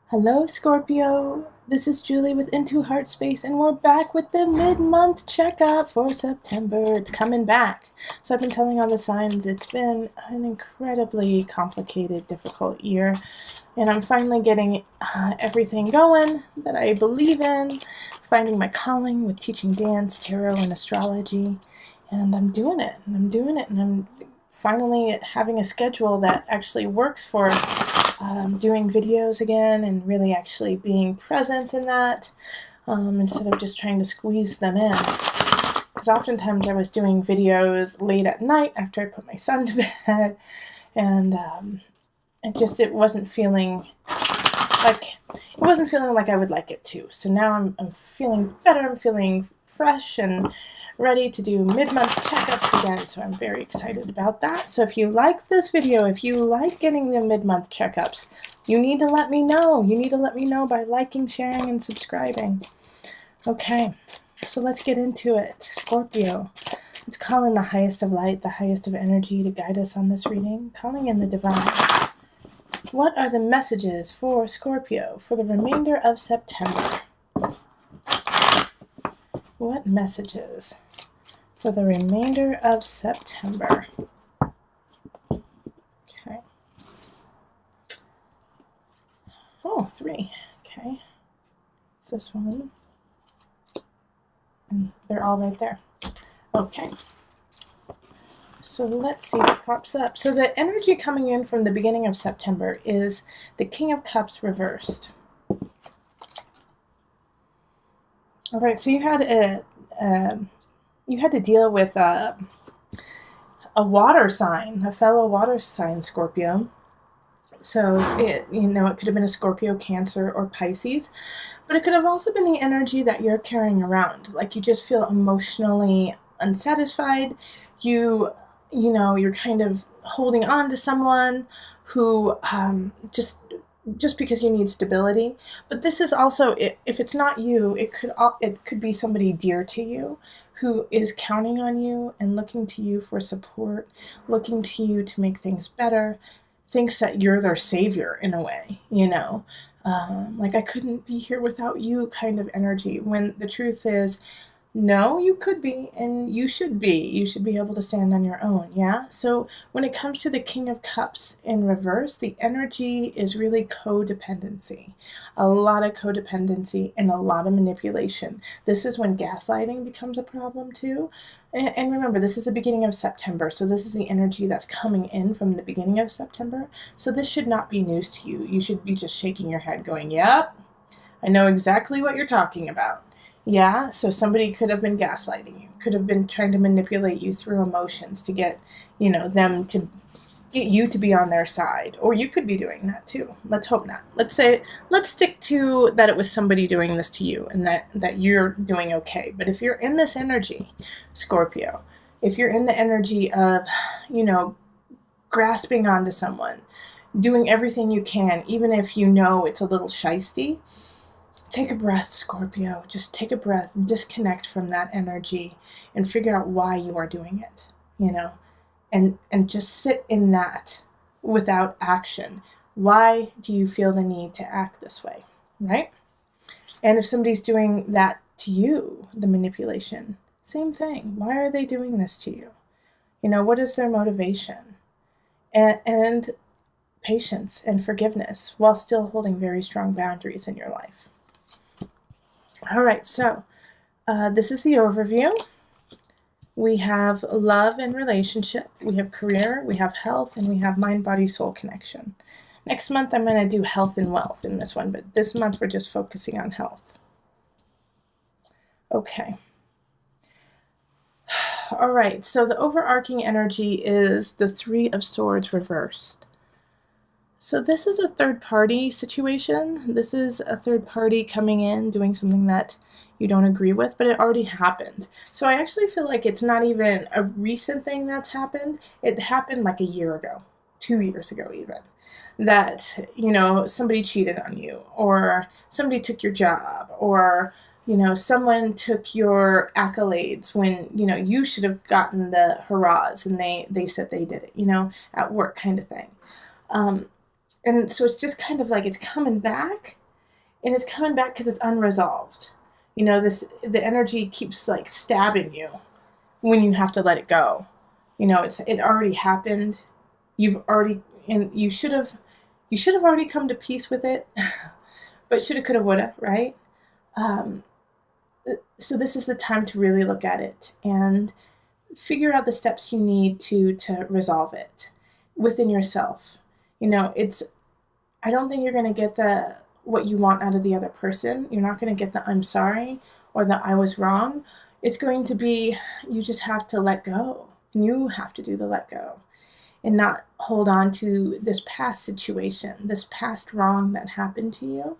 Hello Scorpio, this is Julie with Into Heartspace, and we're back with the mid-month checkup for September. It's coming back. So I've been telling all the signs it's been an incredibly complicated, difficult year, and I'm finally getting everything going that I believe in, finding my calling with teaching dance, tarot, and astrology, and I'm doing it, and I'm finally having a schedule that actually works for doing videos again and really actually being present in that instead of just trying to squeeze them in. Because oftentimes I was doing videos late at night after I put my son to bed, and it wasn't feeling like I would like it to. So now I'm feeling better. I'm feeling fresh and ready to do mid-month checkups again, so I'm very excited about that. So if you like this video, if you like getting the mid-month checkups, you need to let me know. You need to let me know by liking, sharing, and subscribing. Okay, so let's get into it. Scorpio, let's call in the highest of light, the highest of energy to guide us on this reading, calling in the divine. What are the messages for Scorpio for the remainder of September? What messages for the remainder of September? Okay. Oh, 3. Okay. It's this one. And they're all right there. Okay. So let's see what pops up. So the energy coming in from the beginning of September is the King of Cups reversed. All right, so you had to deal with a water sign, a fellow water sign, Scorpio. So it could have been a Scorpio, Cancer, or Pisces, but it could have also been the energy that you're carrying around. Like you just feel emotionally unsatisfied. You're kind of holding on to someone who just because you need stability. But this is also, if it's not you, it could be somebody dear to you who is counting on you and looking to you for support, looking to you to make things better, thinks that you're their savior in a way, like I couldn't be here without you kind of energy, when the truth is, no, you could be, and you should be. You should be able to stand on your own, yeah? So when it comes to the King of Cups in reverse, the energy is really codependency. A lot of codependency and a lot of manipulation. This is when gaslighting becomes a problem too. And remember, this is the beginning of September, so this is the energy that's coming in from the beginning of September. So this should not be news to you. You should be just shaking your head going, yep, I know exactly what you're talking about. Yeah, so somebody could have been gaslighting you, could have been trying to manipulate you through emotions to get, them to get you to be on their side. Or you could be doing that too. Let's hope not. Let's stick to that it was somebody doing this to you and that you're doing okay. But if you're in this energy, Scorpio, if you're in the energy of, grasping onto someone, doing everything you can, even if you know it's a little shisty, take a breath, Scorpio. Just take a breath, disconnect from that energy, and figure out why you are doing it, and just sit in that without action. Why do you feel the need to act this way, right? And if somebody's doing that to you, the manipulation, same thing. Why are they doing this to you? What is their motivation? And patience and forgiveness while still holding very strong boundaries in your life. All right, so this is the overview. We have love and relationship, we have career, we have health, and we have mind, body, soul connection. Next month, I'm going to do health and wealth in this one, but this month we're just focusing on health. Okay. All right, so the overarching energy is the 3 of Swords reversed. So this is a third party situation. This is a third party coming in, doing something that you don't agree with, but it already happened. So I actually feel like it's not even a recent thing that's happened. It happened like a year ago, 2 years ago even. That, somebody cheated on you, or somebody took your job, or, someone took your accolades when, you should have gotten the hurrahs and they said they did it, at work kind of thing. And so it's just kind of like it's coming back, and it's coming back because it's unresolved. The energy keeps like stabbing you when you have to let it go. It already happened. You should have already come to peace with it, but shoulda, coulda, woulda, right? So this is the time to really look at it and figure out the steps you need to resolve it within yourself. I don't think you're going to get what you want out of the other person. You're not going to get the I'm sorry or the I was wrong. It's going to be, you just have to let go. And you have to do the let go and not hold on to this past situation, this past wrong that happened to you,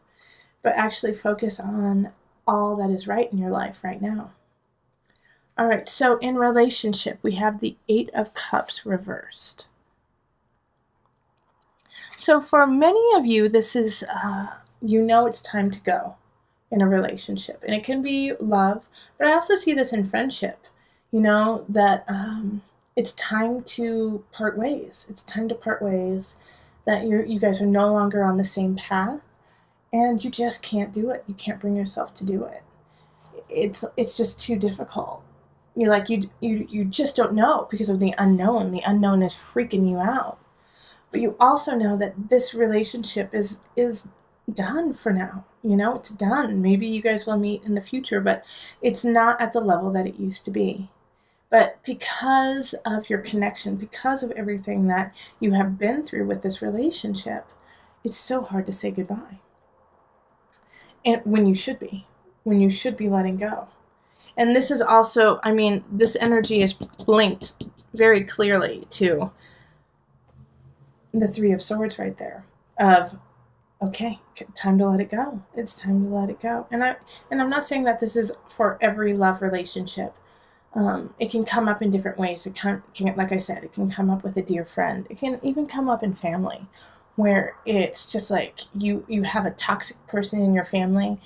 but actually focus on all that is right in your life right now. All right, so in relationship, we have the 8 of Cups reversed. So for many of you, this is, it's time to go in a relationship. And it can be love, but I also see this in friendship, that it's time to part ways. It's time to part ways, that you guys are no longer on the same path, and you just can't do it. You can't bring yourself to do it. It's just too difficult. You just don't know because of the unknown. The unknown is freaking you out. But you also know that this relationship is done for now. It's done. Maybe you guys will meet in the future, but it's not at the level that it used to be. But because of your connection, because of everything that you have been through with this relationship, it's so hard to say goodbye. And when you should be letting go. And this is also, this energy is linked very clearly to the 3 of Swords right there, of, okay, time to let it go. It's time to let it go. And I'm not saying that this is for every love relationship. It can come up in different ways. It can, like I said, it can come up with a dear friend. It can even come up in family, where it's just like you have a toxic person in your family,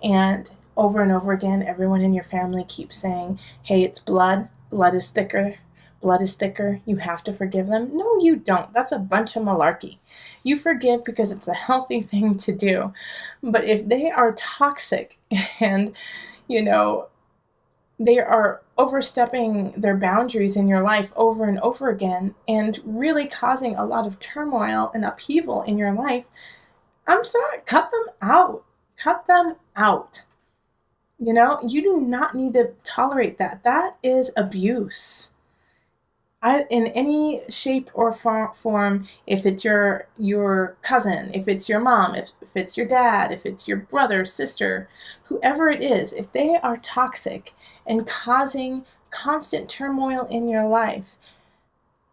and over again, everyone in your family keeps saying, hey, it's blood. Blood is thicker. Blood is thicker. You have to forgive them. No, you don't. That's a bunch of malarkey. You forgive because it's a healthy thing to do. But if they are toxic and, they are overstepping their boundaries in your life over and over again and really causing a lot of turmoil and upheaval in your life, I'm sorry, cut them out. Cut them out. You do not need to tolerate that. That is abuse. In any shape or form, if it's your cousin, if it's your mom, if it's your dad, if it's your brother, sister, whoever it is, if they are toxic and causing constant turmoil in your life,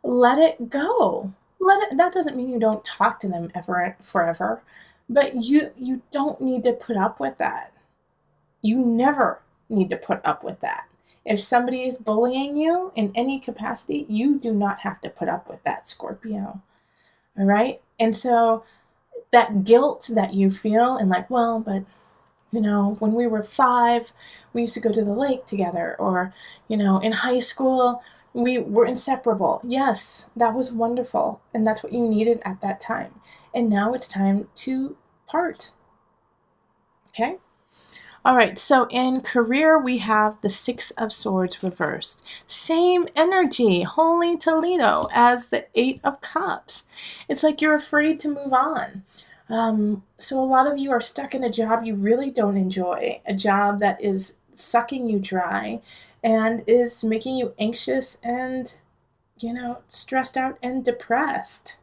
let it go. That doesn't mean you don't talk to them forever, but you don't need to put up with that. You never need to put up with that. If somebody is bullying you in any capacity, you do not have to put up with that, Scorpio. All right? And so that guilt that you feel, and like, well, but, when we were 5, we used to go to the lake together, or, in high school, we were inseparable. Yes, that was wonderful, and that's what you needed at that time. And now it's time to part. Okay? All right, so in career, we have the 6 of Swords reversed. Same energy, Holy Toledo, as the 8 of Cups. It's like you're afraid to move on. So a lot of you are stuck in a job you really don't enjoy, a job that is sucking you dry and is making you anxious and, stressed out and depressed.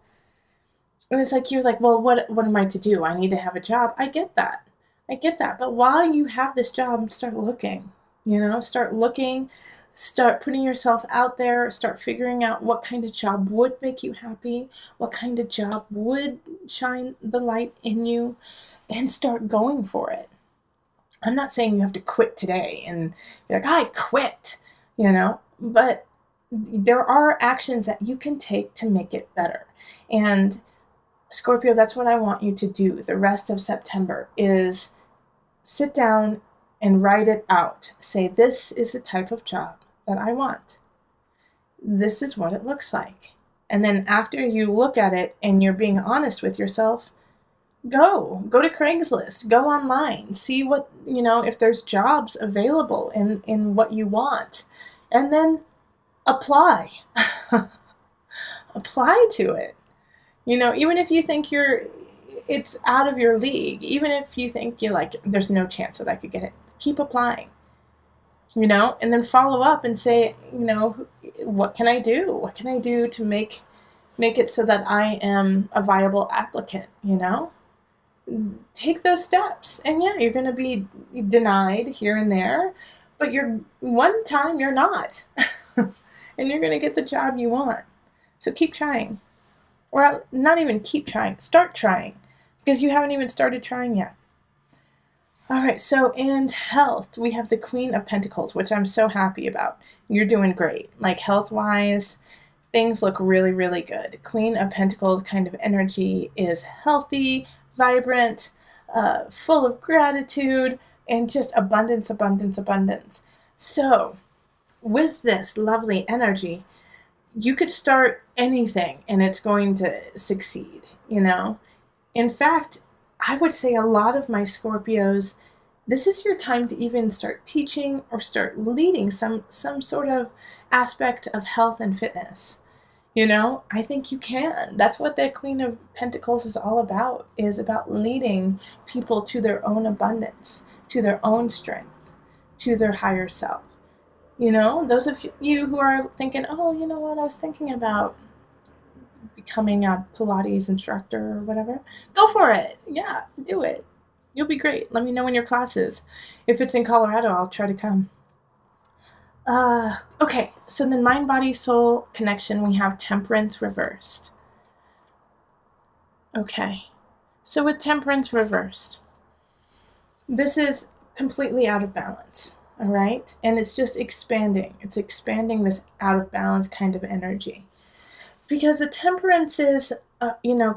And it's like, you're like, well, what am I to do? I need to have a job. I get that. But while you have this job, start looking, start looking, Start putting yourself out there, start figuring out what kind of job would make you happy, what kind of job would shine the light in you, and start going for it. I'm not saying you have to quit today and be like, I quit, but there are actions that you can take to make it better. And Scorpio, that's what I want you to do the rest of September, is sit down and write it out. Say, this is the type of job that I want. This is what it looks like. And then after you look at it and you're being honest with yourself, go to Craigslist, go online, see what, if there's jobs available in what you want, and then apply. Apply to it. Even if you think it's out of your league, even if you think there's no chance that I could get it, keep applying, and then follow up and say, what can I do? What can I do to make it so that I am a viable applicant, Take those steps. And yeah, you're going to be denied here and there, but one time you're not. And you're going to get the job you want. So keep trying. Or not even keep trying. Start trying. Because you haven't even started trying yet. All right, so in health, we have the Queen of Pentacles, which I'm so happy about. You're doing great. Like health-wise, things look really, really good. Queen of Pentacles kind of energy is healthy, vibrant, full of gratitude, and just abundance, abundance, abundance. So with this lovely energy, you could start anything and it's going to succeed, In fact, I would say a lot of my Scorpios, this is your time to even start teaching or start leading some sort of aspect of health and fitness. I think you can. That's what the Queen of Pentacles is all about, is about leading people to their own abundance, to their own strength, to their higher self. Those of you who are thinking, oh, you know what, I was thinking about becoming a Pilates instructor or whatever, go for it. Yeah, do it. You'll be great. Let me know when your class is. If it's in Colorado, I'll try to come. Okay, so then mind, body, soul connection, we have Temperance reversed. Okay, so with Temperance reversed, this is completely out of balance, all right? And it's just expanding. It's expanding this out of balance kind of energy. Because the Temperance is,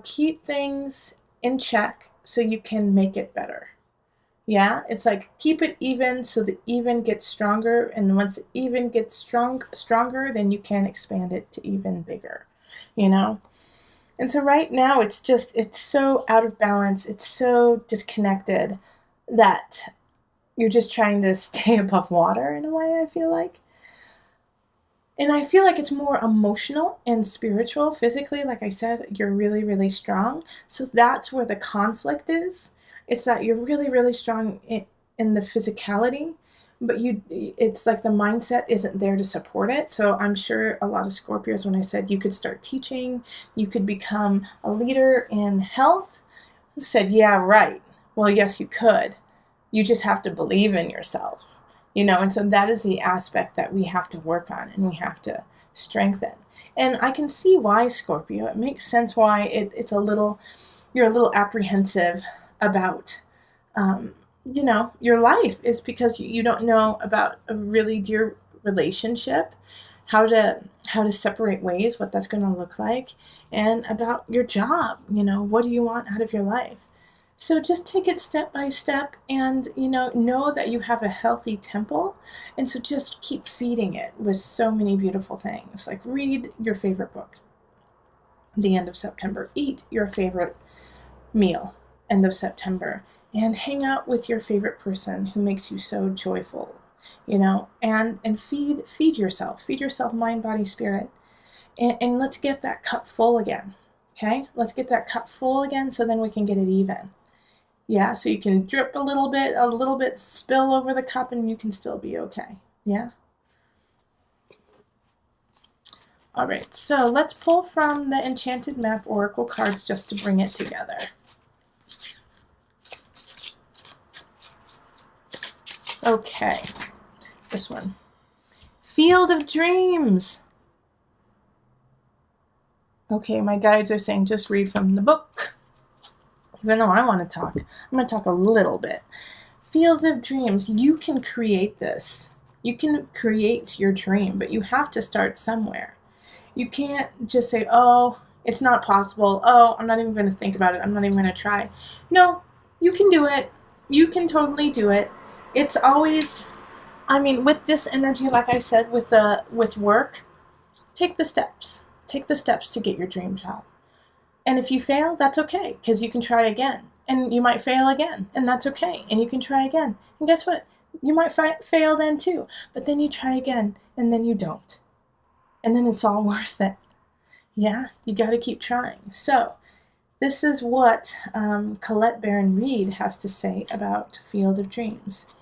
keep things in check so you can make it better. Yeah, it's like keep it even so the even gets stronger, and once the even gets stronger, then you can expand it to even bigger, And so right now it's so out of balance, it's so disconnected that you're just trying to stay above water in a way, I feel like. And I feel like it's more emotional and spiritual. Physically, like I said, you're really, really strong. So that's where the conflict is. It's that you're really, really strong in the physicality, but it's like the mindset isn't there to support it. So I'm sure a lot of Scorpios, when I said you could start teaching, you could become a leader in health, said, yeah, right. Well, yes, you could. You just have to believe in yourself, and so that is the aspect that we have to work on and we have to strengthen. And I can see why, Scorpio. It makes sense why you're a little apprehensive about, your life, is because you don't know about a really dear relationship, how to separate ways, what that's going to look like, and about your job, what do you want out of your life? So just take it step by step and, know that you have a healthy temple. And so just keep feeding it with so many beautiful things. Like read your favorite book, the end of September. Eat your favorite meal, end of September. And hang out with your favorite person who makes you so joyful, and feed yourself. Feed yourself mind, body, spirit. And let's get that cup full again, okay? Let's get that cup full again so then we can get it even. Yeah, so you can drip a little bit spill over the cup and you can still be okay. Yeah? All right, so let's pull from the Enchanted Map Oracle cards just to bring it together. Okay, this one. Field of dreams. Okay, my guides are saying just read from the book. Even though I want to talk, I'm going to talk a little bit. Field of dreams. You can create this. You can create your dream, but you have to start somewhere. You can't just say, oh, it's not possible. Oh, I'm not even going to think about it. I'm not even going to try. No, you can do it. You can totally do it. It's always, I mean, with this energy, like I said, with work, take the steps. Take the steps to get your dream job. And if you fail, that's okay, because you can try again. And you might fail again, and that's okay. And you can try again. And guess what? You might fail then too. But then you try again, and then you don't. And then it's all worth it. Yeah, you got to keep trying. So this is what Collette Baron-Reid has to say about Field of Dreams.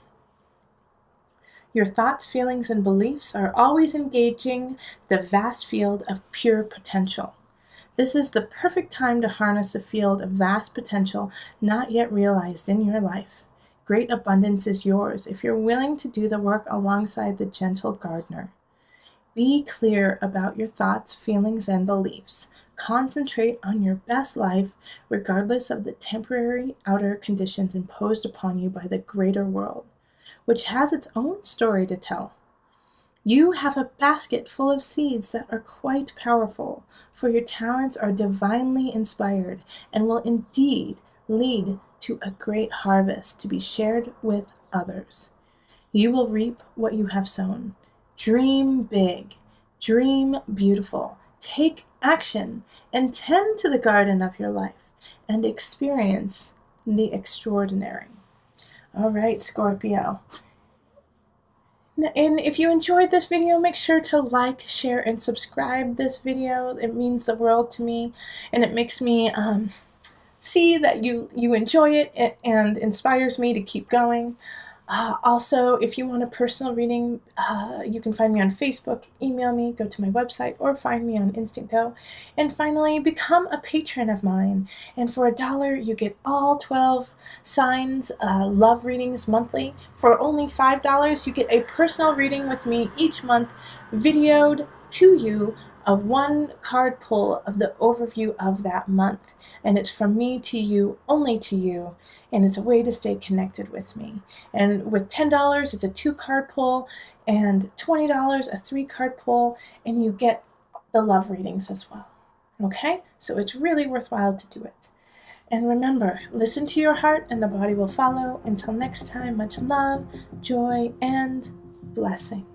Your thoughts, feelings, and beliefs are always engaging the vast field of pure potential. This is the perfect time to harness a field of vast potential not yet realized in your life. Great abundance is yours if you're willing to do the work alongside the gentle gardener. Be clear about your thoughts, feelings, and beliefs. Concentrate on your best life regardless of the temporary outer conditions imposed upon you by the greater world, which has its own story to tell. You have a basket full of seeds that are quite powerful, for your talents are divinely inspired and will indeed lead to a great harvest to be shared with others. You will reap what you have sown. Dream big, dream beautiful, take action, and tend to the garden of your life, and experience the extraordinary. All right, Scorpio. And if you enjoyed this video, make sure to like, share, and subscribe this video. It means the world to me, and it makes me see that you enjoy it and inspires me to keep going. Also, if you want a personal reading, you can find me on Facebook, email me, go to my website, or find me on Instant Go. And finally, become a patron of mine. And for $1, you get all 12 signs, love readings monthly. For only $5, you get a personal reading with me each month, videoed to you, a one card pull of the overview of that month. And it's from me to you, only to you, and it's a way to stay connected with me. And with $10, it's a 2-card pull, and $20, a 3-card pull, and you get the love readings as well. Okay? So it's really worthwhile to do it. And remember, listen to your heart and the body will follow. Until next time, much love, joy, and blessing.